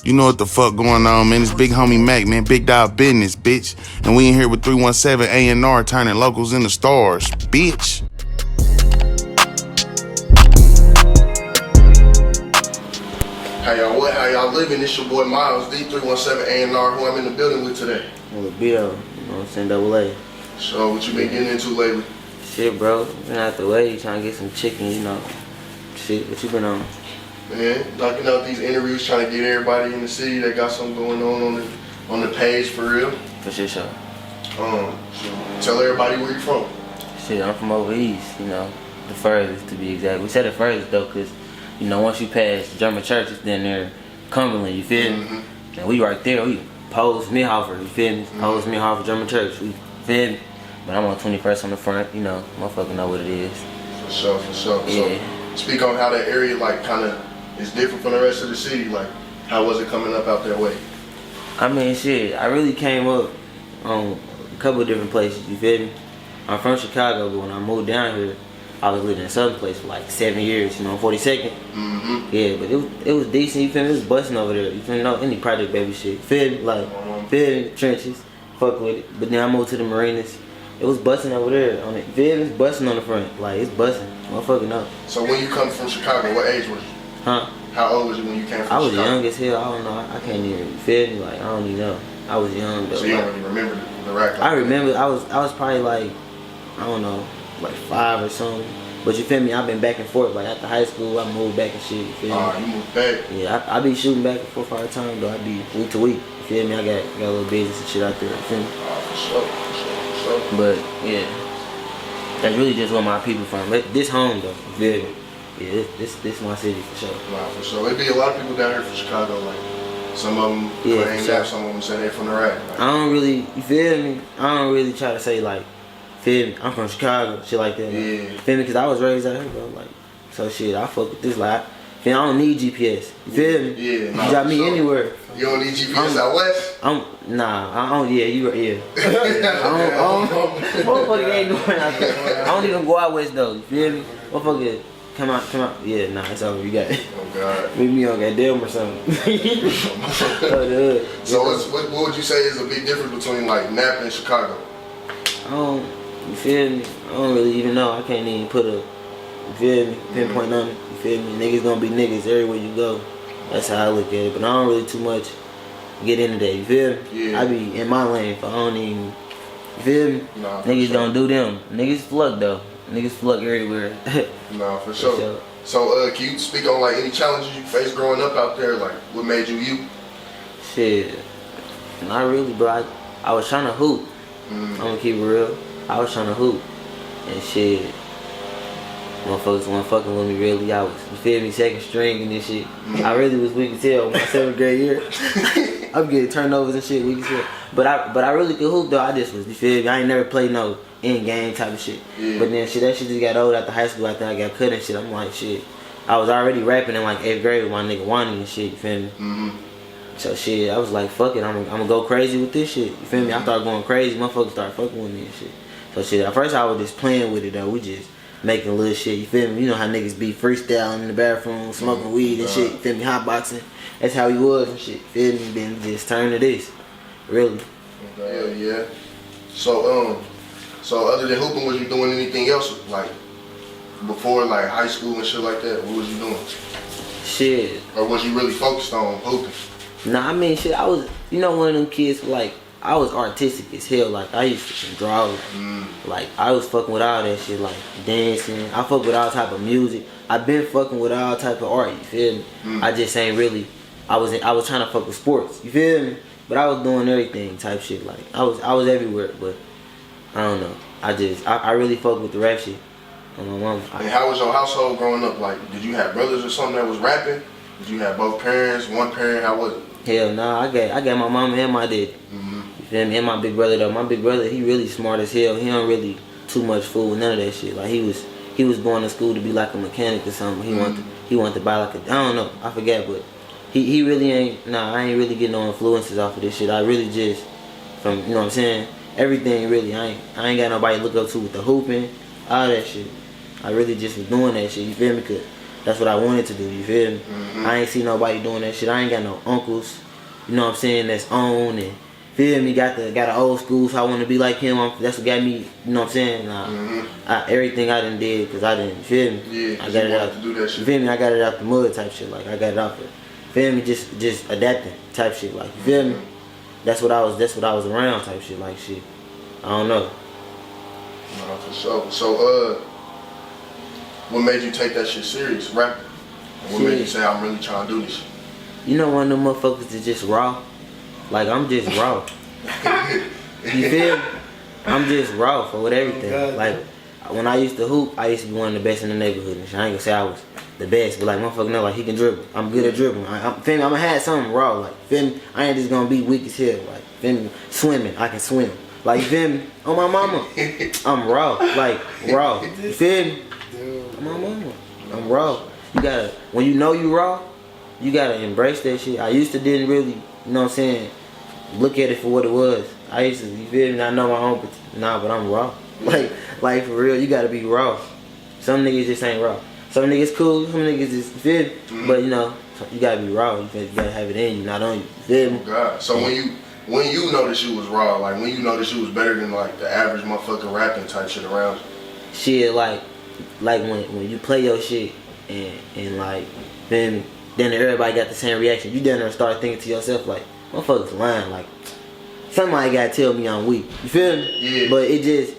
You know what the fuck going on, man. It's big homie Mac, man. Big dog business, bitch. And we in here with 317 A&R turning locals into stars, bitch. How y'all living? It's your boy Miles, D317 A&R, who I'm in the building with today. With Bdoe, you know what I'm saying, double A. So, what you been getting into lately? Shit, bro. Been out the way, trying to get some chicken, you know. Shit, what you been on? Man, knocking out these interviews, trying to get everybody in the city that got something going on the page for real. For sure. So tell everybody where you from. Shit, I'm from over east, you know. The furthest, to be exact. We said the furthest, though, because, you know, once you pass German churches, then they're Cumberland, you feel me? And we right there, we Post Mehofer, you feel me? Post Mehofer German church, we feel me? But I'm on 21st on the front, you know, motherfucker know what it is. For sure. Yeah. So, speak on how that area, like, kind of is different from the rest of the city. Like, how was it coming up out that way? I mean, shit, I really came up on a couple of different places, you feel me? I'm from Chicago, but when I moved down here, I was living in a southern place for like 7 years, you know, 42nd. Yeah, but it was decent, you feel me? It was busting over there, you feel me? No, any Project Baby shit, you feel me? Like, feel me? Trenches, fuck with it. But then I moved to the Marinas. It was busting over there on it. You feel me? It's busting on the front. Like, it's busting. Motherfucking know. So when you come from Chicago, what age were you? Huh? How old was you when you came from Chicago? I was young as hell. I don't know. I can't even feel me. Like, I don't even know. I was young though. So you don't really remember the rack? Like I remember. I was probably like, I don't know, like 5 or something. But you feel me? I've been back and forth. Like after high school, I moved back and shit. You feel me? You moved back? Yeah, I be shooting back and forth all the time though. I be week to week. You feel me? I got a little business and shit out there. You feel me? For sure. But yeah, that's really just where my people from. This home though. You feel me? Yeah, this my city for sure. Nah, for sure. It'd be a lot of people down here from Chicago. Like some of them claim that, some of them say they're from the rack. Like, I don't really, you feel me? I don't really try to say like, feel me? I'm from Chicago, shit like that. Yeah. Like, feel me? Cause I was raised out here, bro. Like, so shit, I fuck with this life. I don't need GPS. You feel me? Yeah. You got me anywhere. You don't need GPS out west? I don't. Yeah, you right. Yeah. I don't. Motherfucker ain't going out there. I don't even go out west though. You feel me? Motherfucker. Come out. Yeah, nah, it's over. You got it. Oh, God. Meet me on goddamn or something. So what would you say is a big difference between like Napa and Chicago? You feel me? I don't really even know. I can't even put you feel me? Pinpoint on it. You feel me? Niggas gonna be niggas everywhere you go. That's how I look at it. But I don't really too much get into that. You feel me? Yeah. I be in my lane. I don't even. You feel me? Nah, niggas sure. don't do them. Niggas flood though. Niggas flood everywhere. Nah, for sure. So, can you speak on like any challenges you faced growing up out there? Like, what made you you? Shit, not really, bro. I was trying to hoop. I'm gonna keep it real. I was trying to hoop, and shit, motherfuckers weren't fucking with me really. I was, you feel me, second string and this shit. I really was weak as hell in my 7th grade year. I'm getting turnovers and shit, weak as hell. But I really could hoop though. I just was, you feel me? I ain't never played no in-game type of shit. Yeah. But then shit, that shit just got old after high school. After I got cut and shit, I'm like shit. I was already rapping in like 8th grade with my nigga Wani and shit. You feel me? So shit, I was like, fuck it, I'm gonna go crazy with this shit. You feel me? I started going crazy. Motherfuckers started fucking with me and shit. So shit, at first I was just playing with it though. We just making little shit. You feel me? You know how niggas be freestyling in the bathroom, smoking weed and shit. You feel me? Hotboxing. That's how he was and shit. You feel me? Then just turn to this. Really. Hell yeah. So other than hooping, was you doing anything else like before like high school and shit like that? What was you doing? Shit. Or was you really focused on hooping? Nah, I mean shit, I was, you know, one of them kids like, I was artistic as hell. Like I used to draw. Like I was fucking with all that shit, like dancing. I fuck with all type of music. I've been fucking with all type of art, you feel me? I just ain't really, I was trying to fuck with sports, you feel me? But I was doing everything type shit. Like I was everywhere, but I don't know. I really fuck with the rap shit. And my mom. And how was your household growing up? Like, did you have brothers or something that was rapping? Did you have both parents, one parent? How was it? Hell nah, I got my mama and my dad. You feel me? And my big brother though. My big brother, he really smart as hell. He don't really too much fool with none of that shit. Like he was going to school to be like a mechanic or something. He wanted to buy like a, I don't know, I forget, but he really ain't. Nah, I ain't really getting no influences off of this shit. I really just from, you know what I'm saying, everything really. I ain't got nobody to look up to with the hooping, all that shit. I really just was doing that shit. You feel me? Cause That's what I wanted to do, you feel me? I ain't see nobody doing that shit. I ain't got no uncles, you know what I'm saying, that's on and feel me, got an old school, so I want to be like him. That's what got me, you know what I'm saying? Everything I done did, because I didn't, feel me? Yeah, I got it out. To do that shit. You feel me? I got it out the mud type shit, like I got it out the, feel me? Just adapting type shit, like, you feel me? That's what I was around type shit, like shit. I don't know. No, for sure. So, what made you take that shit serious, rapping? And what made you say, I'm really trying to do this shit? You know, one of them motherfuckers that's just raw. Like, I'm just raw. You feel me? I'm just raw with everything. Like, when I used to hoop, I used to be one of the best in the neighborhood and shit. I ain't gonna say I was the best, but like, motherfucker know, like, he can dribble. I'm good at dribbling. Feel me? I'm gonna have something raw. Like, feel me? I ain't just gonna be weak as hell. Like, feel me? Swimming. I can swim. Like, you feel me? On my mama. I'm raw. Like, raw. You feel me? On my mama. I'm raw. You gotta, when you know you raw, you gotta embrace that shit. I used to didn't really, you know what I'm saying, look at it for what it was. I used to, you feel me? I know my own, but I'm raw. Like for real, you gotta be raw. Some niggas just ain't raw. Some niggas cool, some niggas just, you feel me? But you know, you gotta be raw. You gotta have it in you, not on you. You feel me? Oh God. So when you noticed you was raw, like when you noticed you was better than like the average motherfucker rapping type shit around you. Shit, like when you play your shit and like, feel me? Then everybody got the same reaction. You down there and start thinking to yourself like, motherfuckers lying. Like, somebody gotta tell me I'm weak. You feel me? Yeah. But it just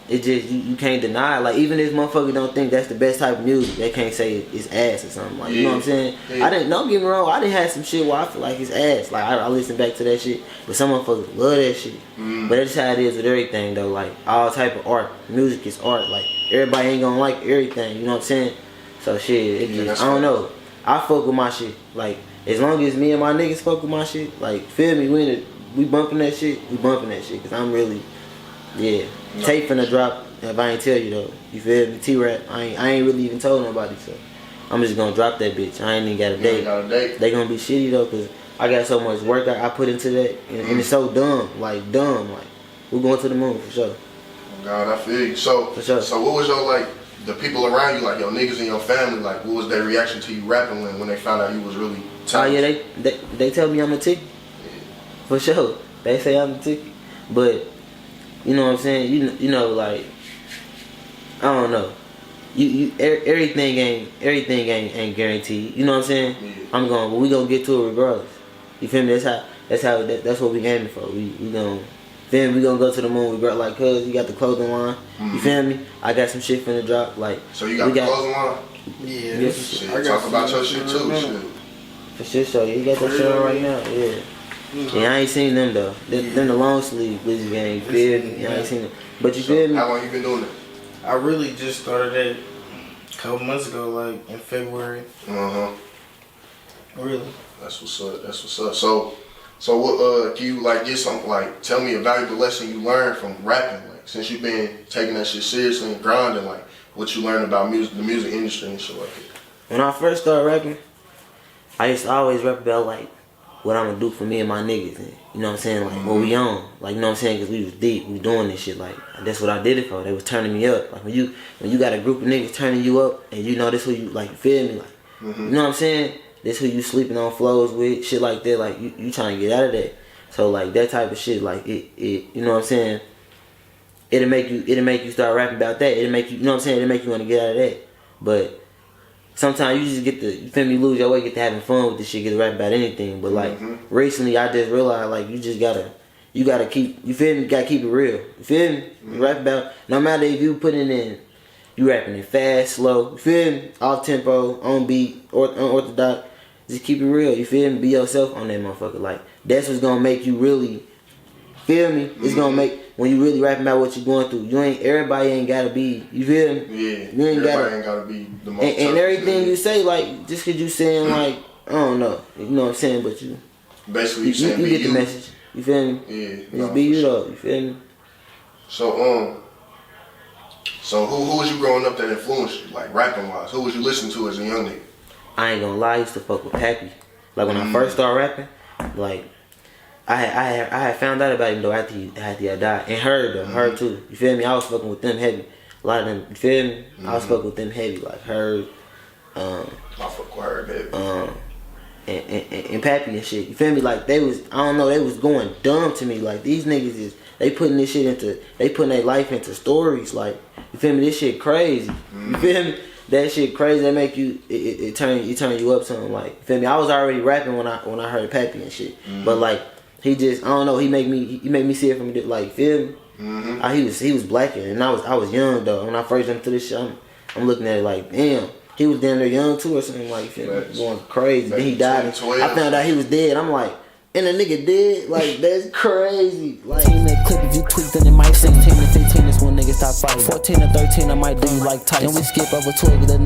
you can't deny it. Like, even if motherfucker don't think that's the best type of music, they can't say it's ass or something. Like, you know what I'm saying? Yeah. Don't get me wrong, I didn't have some shit where I feel like it's ass. Like, I listen back to that shit, but some motherfuckers love that shit. But that's how it is with everything though. Like, all type of art, music is art. Like, everybody ain't gonna like everything. You know what I'm saying? So shit, it just, I don't know. I fuck with my shit. Like, as long as me and my niggas fuck with my shit, like, feel me, we bumping that shit, cause I'm really, tape finna drop if I ain't tell you though. You feel me? T-Rap, I ain't really even told nobody, so I'm just gonna drop that bitch. I ain't even got a date. They gonna be shitty though, cause I got so much work I put into that, and it's so dumb, like, we're going to the moon for sure. Oh God, I feel you. So, For sure. So what was your, like, the people around you, like your niggas and your family, like, what was their reaction to you rapping when they found out you was really talented? Oh yeah, they tell me I'm a ticket. For sure. They say I'm a ticket. But, you know what I'm saying? You know, like, I don't know. Everything ain't guaranteed. You know what I'm saying? Yeah. We gonna get to it regardless. You feel me? That's what we aiming for. We gonna, feel me? We gonna go to the moon regardless. Like, cuz you got the clothing line. You feel me? I got some shit finna drop. Like, So you got the clothing line? Yeah. Shit, talk about your shit too. Shit. For sure, so you got that shit on right now. Yeah. Yeah, I ain't seen them though. Them the long sleeve Blizzy gang. You feel me? Yeah, I ain't seen them. But you feel me? How long you been doing it? I really just started that a couple months ago, like in February. Really. That's what's up. So what? Can you like get some, like, tell me a valuable lesson you learned from rapping? Like, since you've been taking that shit seriously and grinding, like, what you learned about music, the music industry and shit like that. When I first started rapping, I used to always rap about like what I'm gonna do for me and my niggas, and you know what I'm saying, like what we on, like, you know what I'm saying, cause we was deep, we doing this shit, like that's what I did it for. They was turning me up, like when you got a group of niggas turning you up, and you know this who you, like, you feel me, like, you know what I'm saying, this who you sleeping on floors with, shit like that, like you trying to get out of that. So like that type of shit, like it you know what I'm saying, it'll make you start rapping about that. It'll make you, you know what I'm saying, it'll make you want to get out of that. But sometimes you just get to, you feel me, lose your way, get to having fun with this shit, get to rap about anything. But like recently I just realized, like, you gotta keep, you feel me, gotta keep it real. You feel me? You rap about, no matter if you putting in, you rapping it fast, slow, you feel me, off tempo, on beat, or unorthodox, just keep it real, you feel me, be yourself on that motherfucker. Like, that's what's gonna make you really, feel me, it's gonna make, when you really rapping about what you're going through, everybody ain't gotta be, you feel me? Yeah, you ain't gotta be the most and everything you say, like, just cause you saying, like, I don't know, you know what I'm saying, but you basically saying you get the message, you feel me? Yeah, just be you though, you feel me? So who was you growing up that influenced you, like rapping wise? Who was you listening to as a young nigga? I ain't gonna lie, I used to fuck with Pappy. Like when I first started rapping, like I had found out about him though after he died, and her too. You feel me? I was fucking with them heavy. A lot of them, you feel me? I was fucking with them heavy, like her, I fuck with her, baby. And Pappy and shit. You feel me? Like they was, I don't know, they was going dumb to me. Like these niggas is, they putting this shit into, they putting their life into stories. Like, you feel me? This shit crazy. You feel me? That shit crazy. That make you, it turn you up something. Like, you feel me? I was already rapping when I heard Pappy and shit. But like, he just, I don't know, he made me see it from, like, feel me? He was blacking, and I was young though. When I first went to this shit, I'm looking at it like, damn. He was down there young too or something, like, feel me? Going crazy. Then he died. I found out he was dead. I'm like, and the nigga dead? Like, that's crazy. Like, in that clip, if you tweak, then it might 16 to 15 is when niggas stop fighting. 14 to 13, I might do you like Tyson. Then we skip over 12,